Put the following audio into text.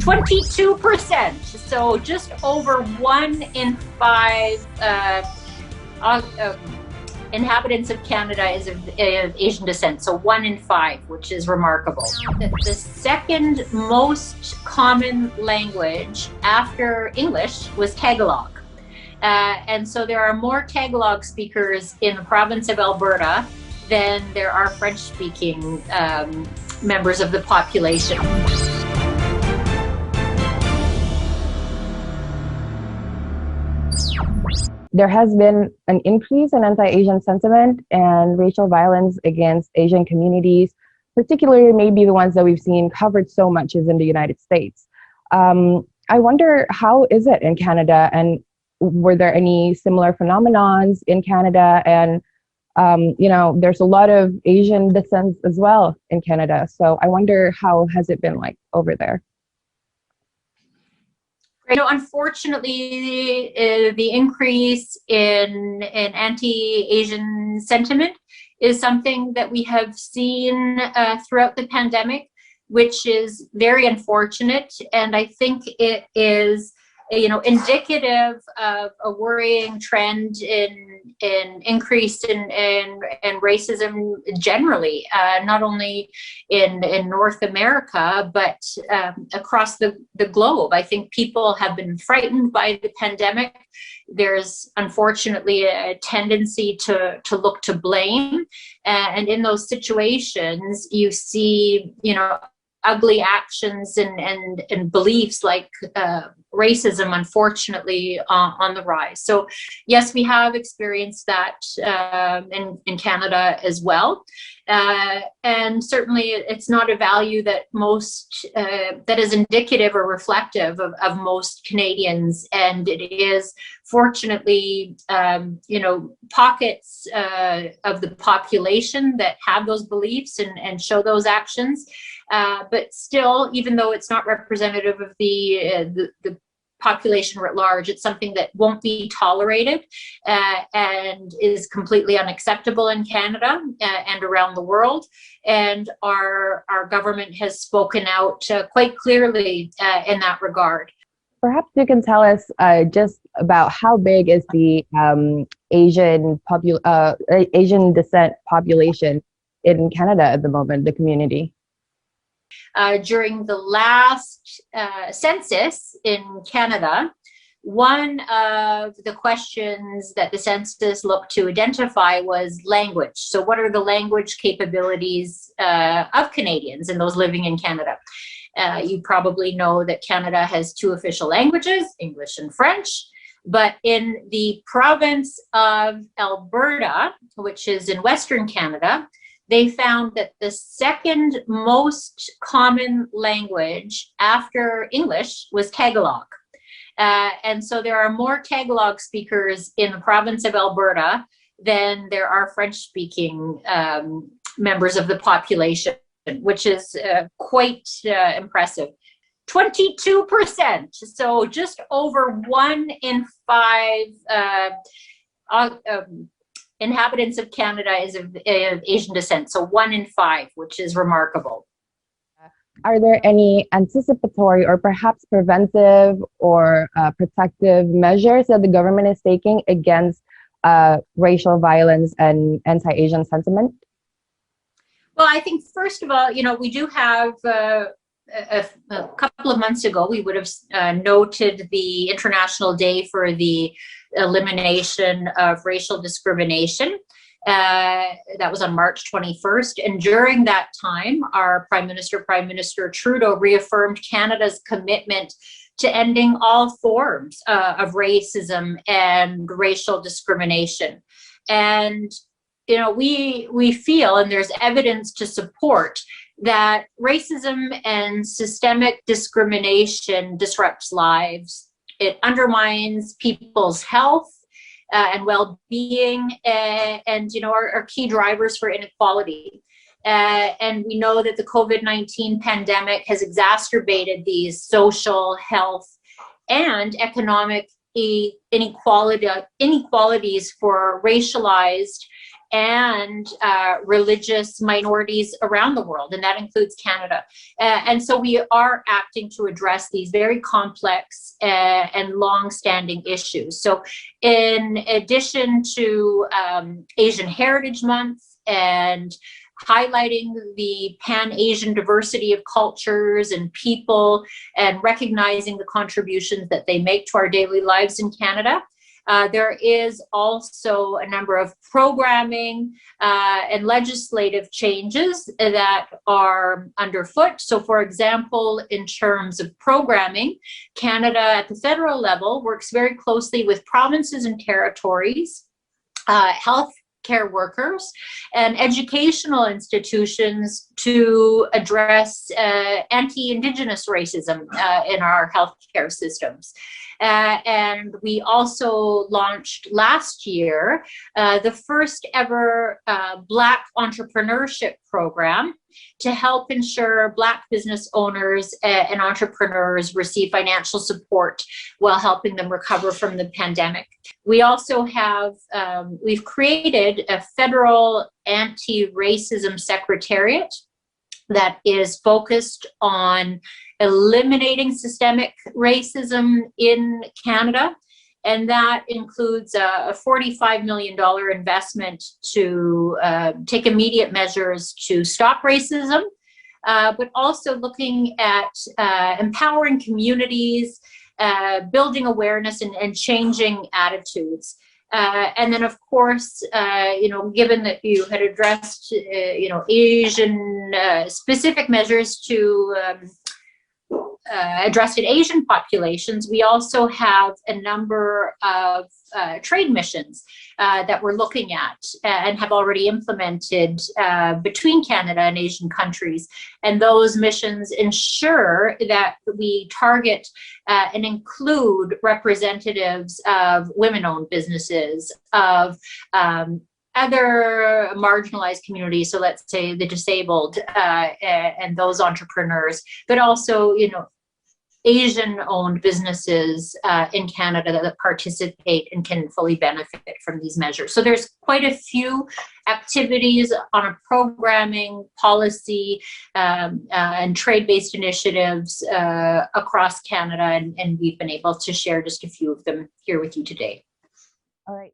22%. So just over 1 in 5 inhabitants of Canada is of Asian descent. So 1 in 5, which is remarkable. The second most common language after English was Tagalog. And so there are more Tagalog speakers in the province of Alberta than there are French-speaking members of the population. There has been an increase in anti-Asian sentiment and racial violence against Asian communities, particularly maybe the ones that we've seen covered so much as in the United States. I wonder, how is it in Canada, and were there any similar phenomenons in Canada? And there's a lot of Asian descent as well in Canada. So I wonder, how has it been like over there? Unfortunately, the increase in anti-Asian sentiment is something that we have seen throughout the pandemic, which is very unfortunate. And I think it is indicative of a worrying trend in increase in racism generally, not only in North America, but across the globe. I think people have been frightened by the pandemic. There's unfortunately a tendency to look to blame. And in those situations, you see, ugly actions and beliefs like racism, unfortunately, on the rise. So yes, we have experienced that in Canada as well. And certainly it's not a value that that is indicative or reflective of most Canadians. And it is fortunately, pockets of the population that have those beliefs and show those actions. But still, even though it's not representative of the population writ large, it's something that won't be tolerated and is completely unacceptable in Canada and around the world. And our government has spoken out quite clearly in that regard. Perhaps you can tell us just about how big is the Asian descent population in Canada at the moment, the community? During the last census in Canada, one of the questions that the census looked to identify was language. So what are the language capabilities of Canadians and those living in Canada? You probably know that Canada has 2 official languages, English and French. But in the province of Alberta, which is in Western Canada, they found that the second most common language after English was Tagalog. And so there are more Tagalog speakers in the province of Alberta than there are French-speaking members of the population, which is quite impressive. 22%, so just over 1 in 5 inhabitants of Canada is of Asian descent, so 1 in 5, which is remarkable. Are there any anticipatory or perhaps preventive or protective measures that the government is taking against racial violence and anti-Asian sentiment? Well, I think first of all, we do have a couple of months ago, we would have noted the International Day for the Elimination of Racial Discrimination. That was on March 21st. And during that time, our Prime Minister Trudeau, reaffirmed Canada's commitment to ending all forms of racism and racial discrimination. And, we feel, and there's evidence to support, that racism and systemic discrimination disrupts lives. It undermines people's health and well-being, and are key drivers for inequality. And we know that the COVID-19 pandemic has exacerbated these social, health, and economic inequalities for racialized and religious minorities around the world, and that includes Canada. And so we are acting to address these very complex and long-standing issues. So in addition to Asian Heritage Month and highlighting the Pan-Asian diversity of cultures and people and recognizing the contributions that they make to our daily lives in Canada, there is also a number of programming and legislative changes that are underfoot. So for example, in terms of programming, Canada at the federal level works very closely with provinces and territories, health care workers, and educational institutions to address anti-Indigenous racism in our healthcare systems. And we also launched last year the first ever Black entrepreneurship program to help ensure Black business owners and entrepreneurs receive financial support while helping them recover from the pandemic. We also have, we've created a federal anti-racism secretariat that is focused on eliminating systemic racism in Canada. And that includes a $45 million investment to take immediate measures to stop racism, but also looking at empowering communities, building awareness and changing attitudes. And then, of course, given that you had addressed, Asian specific measures to addressed in Asian populations, we also have a number of trade missions that we're looking at and have already implemented between Canada and Asian countries. And those missions ensure that we target and include representatives of women-owned businesses, of other marginalized communities, so let's say the disabled and those entrepreneurs, but also, Asian-owned businesses in Canada that participate and can fully benefit from these measures. So there's quite a few activities on a programming, policy, and trade-based initiatives across Canada, and we've been able to share just a few of them here with you today. All right.